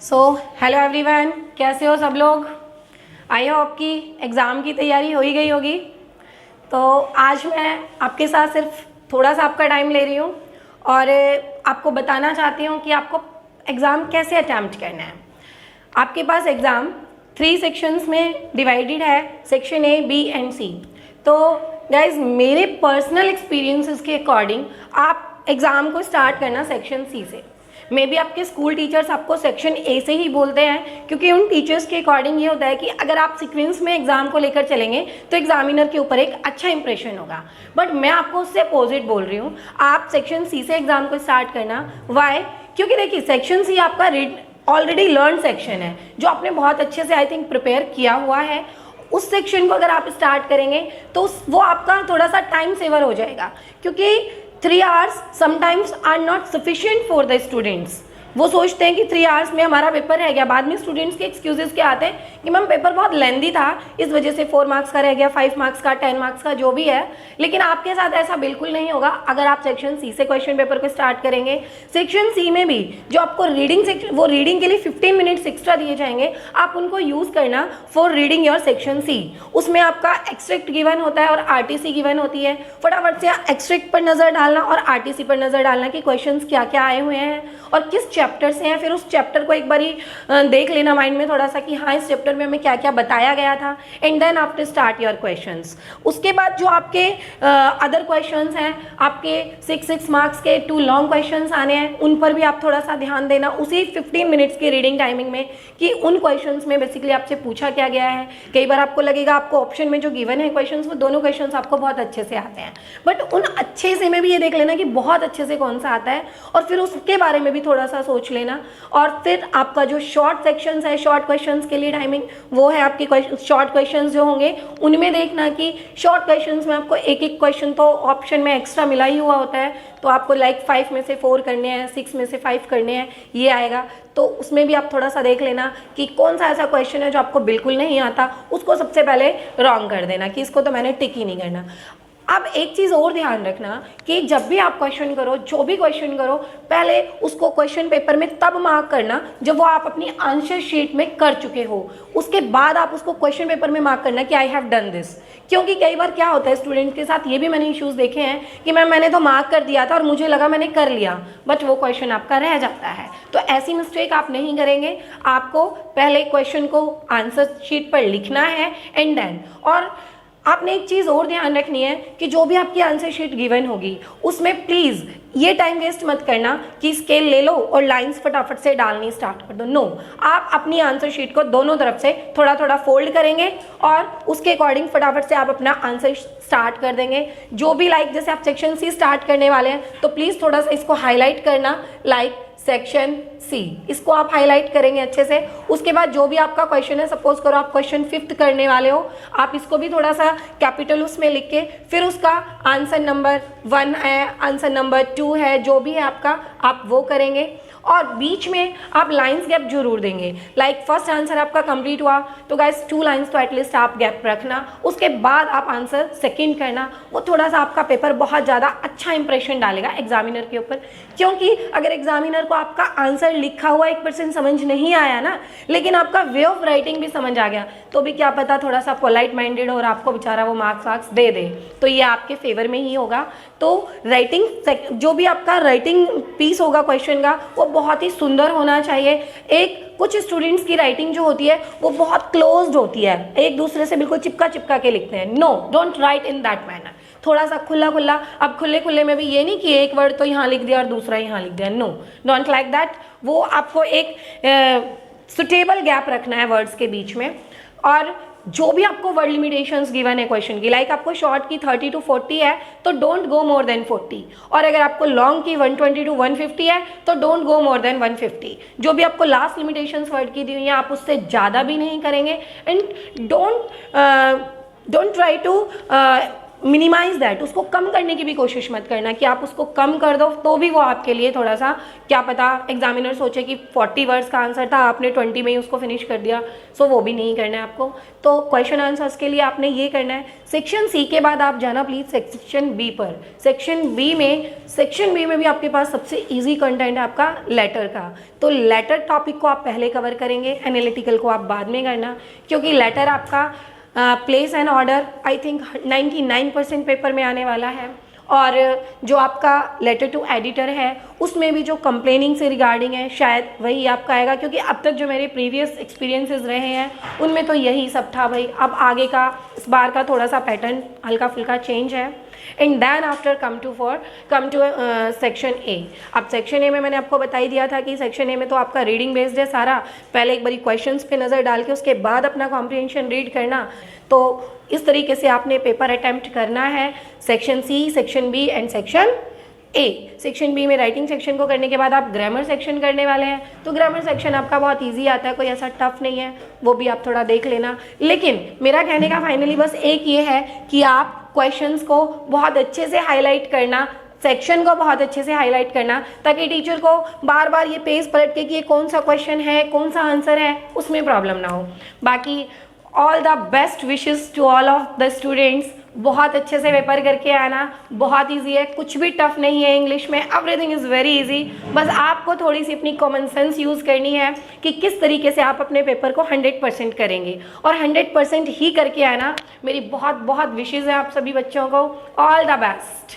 So hello everyone, कैसे हो सब लोग। आई होप कि एग्ज़ाम की तैयारी हो ही गई होगी। तो आज मैं आपके साथ सिर्फ थोड़ा सा आपका टाइम ले रही हूँ और आपको बताना चाहती हूँ कि आपको एग्ज़ाम कैसे अटैम्प्ट करना है। आपके पास एग्ज़ाम 3 सेक्शंस में डिवाइडेड है, सेक्शन ए, बी एंड सी। तो गाइज मेरे पर्सनल एक्सपीरियंसेस के अकॉर्डिंग आप एग्ज़ाम को स्टार्ट करना सेक्शन सी से। मे बी आपके स्कूल टीचर्स आपको सेक्शन ए से ही बोलते हैं, क्योंकि उन टीचर्स के अकॉर्डिंग ये होता है कि अगर आप सीक्वेंस में एग्जाम को लेकर चलेंगे तो एग्जामिनर के ऊपर एक अच्छा इंप्रेशन होगा। बट मैं आपको उससे अपोजिट बोल रही हूँ, आप सेक्शन सी से एग्जाम को स्टार्ट करना। वाई? क्योंकि देखिए सेक्शन सी आपका ऑलरेडी लर्न सेक्शन है, जो आपने बहुत अच्छे से आई थिंक प्रिपेयर किया हुआ है। उस सेक्शन को अगर आप स्टार्ट करेंगे तो वो आपका थोड़ा सा टाइम सेवर हो जाएगा, क्योंकि 3 hours sometimes are not sufficient for the students। वो सोचते हैं कि 3 hours में हमारा पेपर रह गया। बाद में स्टूडेंट्स के एक्सक्यूजेस क्या आते हैं कि मैम पेपर बहुत लेंदी था, इस वजह से 4 मार्क्स का रह गया, 5 मार्क्स का, 10 मार्क्स का, जो भी है। लेकिन आपके साथ ऐसा बिल्कुल नहीं होगा अगर आप सेक्शन सी से क्वेश्चन पेपर को स्टार्ट करेंगे। सेक्शन सी में भी जो आपको रीडिंग सेक्शन, वो रीडिंग के लिए 15 मिनट्स एक्स्ट्रा दिए जाएंगे, आप उनको यूज़ करना for reading your section C. उसमें आपका एक्सट्रैक्ट गिवन होता है और आरटीसी गिवन होती है। फटाफट से एक्सट्रैक्ट पर नज़र डालना और आरटीसी पर नज़र डालना कि क्वेश्चंस क्या क्या आए हुए हैं और किस चैप्टर से हैं। फिर उस चैप्टर को एक बारी देख लेना माइंड में थोड़ा सा कि हाँ इस चैप्टर में हमें क्या क्या बताया गया था, and then after start your questions. उसके बाद जो आपके अदर क्वेश्चंस हैं, आपके 6 मार्क्स के 2 लॉन्ग क्वेश्चंस आने हैं, उन पर भी आप थोड़ा सा ध्यान देना उसी 15 मिनट्स की रीडिंग टाइमिंग में कि उन क्वेश्चंस में बेसिकली आपसे पूछा क्या गया है। कई बार आपको लगेगा आपको ऑप्शन में जो गिवन है क्वेश्चंस, वो दोनों क्वेश्चंस आपको बहुत अच्छे से आते हैं, बट उन अच्छे से में भी ये देख लेना कि बहुत अच्छे से कौन सा आता है, और फिर उसके बारे में भी थोड़ा सा सोच लेना। और फिर आपका जो शॉर्ट सेक्शंस है, शॉर्ट क्वेश्चंस के लिए टाइमिंग वो है आपके शॉर्ट क्वेश्चंस जो होंगे उनमें देखना कि शॉर्ट क्वेश्चंस में आपको एक एक क्वेश्चन तो ऑप्शन में एक्स्ट्रा मिला ही हुआ होता है, तो आपको लाइक 5 में से 4 करने हैं, 6 में से 5 करने हैं, ये आएगा। तो उसमें भी आप थोड़ा सा देख लेना कि कौन सा ऐसा क्वेश्चन है जो आपको बिल्कुल नहीं आता, उसको सबसे पहले रॉन्ग कर देना कि इसको तो मैंने टिक ही नहीं करना। अब एक चीज़ और ध्यान रखना कि जब भी आप क्वेश्चन करो, जो भी क्वेश्चन करो, पहले उसको क्वेश्चन पेपर में तब मार्क करना जब वो आप अपनी आंसर शीट में कर चुके हो। उसके बाद आप उसको क्वेश्चन पेपर में मार्क करना कि आई हैव डन दिस। क्योंकि कई बार क्या होता है स्टूडेंट के साथ, ये भी मैंने इश्यूज़ देखे हैं कि मैंने तो मार्क कर दिया था और मुझे लगा मैंने कर लिया, बट वो क्वेश्चन आपका रह जाता है। तो ऐसी मिस्टेक आप नहीं करेंगे। आपको पहले क्वेश्चन को आंसर शीट पर लिखना है एंड देन, और आपने एक चीज़ और ध्यान रखनी है कि जो भी आपकी आंसर शीट गिवन होगी उसमें प्लीज़ ये टाइम वेस्ट मत करना कि स्केल ले लो और लाइंस फटाफट से डालनी स्टार्ट कर दो। नो, आप अपनी आंसर शीट को दोनों तरफ से थोड़ा थोड़ा फोल्ड करेंगे और उसके अकॉर्डिंग फटाफट से आप अपना आंसर स्टार्ट कर देंगे। जो भी लाइक जैसे आप सेक्शन सी स्टार्ट करने वाले हैं तो प्लीज़ थोड़ा सा इसको हाईलाइट करना, लाइक सेक्शन सी, इसको आप हाईलाइट करेंगे अच्छे से। उसके बाद जो भी आपका क्वेश्चन है, सपोज करो आप क्वेश्चन 5th करने वाले हो, आप इसको भी थोड़ा सा कैपिटल उसमें लिख के फिर उसका आंसर नंबर 1 है, आंसर नंबर 2 है, जो भी है आपका, आप वो करेंगे। और बीच में आप लाइंस गैप जरूर देंगे। लाइक फर्स्ट आंसर आपका कंप्लीट हुआ तो गाइस 2 लाइंस तो एटलीस्ट आप गैप रखना, उसके बाद आप आंसर सेकंड करना। वो थोड़ा सा आपका पेपर बहुत ज़्यादा अच्छा इंप्रेशन डालेगा एग्जामिनर के ऊपर। क्योंकि अगर एग्जामिनर को आपका आंसर लिखा हुआ 1% समझ नहीं आया ना, लेकिन आपका वे ऑफ राइटिंग भी समझ आ गया, तो भी क्या पता थोड़ा सा पोलाइट माइंडेड और आपको बेचारा वो मार्क्स दे दे, तो ये आपके फेवर में ही होगा। तो राइटिंग, जो भी आपका राइटिंग पीस होगा क्वेश्चन का, वो बहुत ही सुंदर होना चाहिए। कुछ स्टूडेंट्स की राइटिंग जो होती है वो बहुत क्लोज्ड होती है, एक दूसरे से बिल्कुल चिपका चिपका के लिखते हैं। No, don't write in that manner, थोड़ा सा खुला खुला। अब खुले खुले में भी ये नहीं कि एक वर्ड तो यहाँ लिख दिया और दूसरा यहाँ लिख दिया, नो, डोंट लाइक दैट। वो आपको एक सुटेबल गैप रखना है वर्ड्स के बीच में। और जो भी आपको वर्ड लिमिटेशंस गिवन है क्वेश्चन की, लाइक आपको शॉर्ट की 30 to 40 है तो डोंट गो मोर देन 40, और अगर आपको लॉन्ग की 120 to 150 है तो डोंट गो मोर देन 150। जो भी आपको लास्ट लिमिटेशंस वर्ड की दी हुई है आप उससे ज़्यादा भी नहीं करेंगे। And don't try to minimize that, उसको कम करने की भी कोशिश मत करना कि आप उसको कम कर दो तो भी वो आपके लिए थोड़ा सा, क्या पता एग्जामिनर सोचे कि 40 वर्ड्स का आंसर था, आपने 20 में ही उसको फिनिश कर दिया। सो वो भी नहीं करना है आपको। तो क्वेश्चन आंसर्स के लिए आपने ये करना है। सेक्शन सी के बाद आप जाना प्लीज सेक्शन बी पर। सेक्शन बी में भी आपके पास सबसे ईजी कंटेंट है आपका लेटर का। तो लेटर टॉपिक को आप पहले कवर करेंगे, एनालिटिकल को आप बाद में करना, क्योंकि लेटर आपका place and order I think 99% paper में आने वाला है। और जो आपका लेटर टू एडिटर है उसमें भी जो कंप्लेनिंग से रिगार्डिंग है शायद वही आपका आएगा, क्योंकि अब तक जो मेरे प्रीवियस एक्सपीरियंसेस रहे हैं उनमें तो यही सब था भाई। अब आगे का इस बार का थोड़ा सा पैटर्न हल्का फुल्का चेंज है। And then after come to section A. अब सेक्शन ए में मैंने आपको बता ही दिया था कि सेक्शन ए में तो आपका रीडिंग बेस्ड है सारा। पहले एक बारी क्वेश्चंस पे नज़र डाल के उसके बाद अपना कॉम्प्रिहेंशन रीड करना। तो इस तरीके से आपने पेपर अटेम्प्ट करना है section C, section B and section A. Section B में राइटिंग सेक्शन को करने के बाद आप ग्रामर सेक्शन करने वाले हैं। तो ग्रामर सेक्शन आपका बहुत इजी आता है, कोई ऐसा टफ नहीं है, वो भी आप थोड़ा देख लेना। लेकिन मेरा कहने का फाइनली बस एक ये है कि आप क्वेश्चंस को बहुत अच्छे से हाईलाइट करना, सेक्शन को बहुत अच्छे से हाईलाइट करना, ताकि टीचर को बार बार ये पेज पलट के कि ये कौन सा क्वेश्चन है, कौन सा आंसर है, उसमें प्रॉब्लम ना हो। बाकी all the best wishes to all of the students. बहुत अच्छे से पेपर करके आना, बहुत इजी है, कुछ भी टफ नहीं है इंग्लिश में, एवरीथिंग इज़ वेरी इजी। बस आपको थोड़ी सी अपनी कॉमन सेंस यूज़ करनी है कि किस तरीके से आप अपने पेपर को 100% करेंगे, और 100% ही करके आना। मेरी बहुत बहुत विशेज़ है आप सभी बच्चों को। All the best.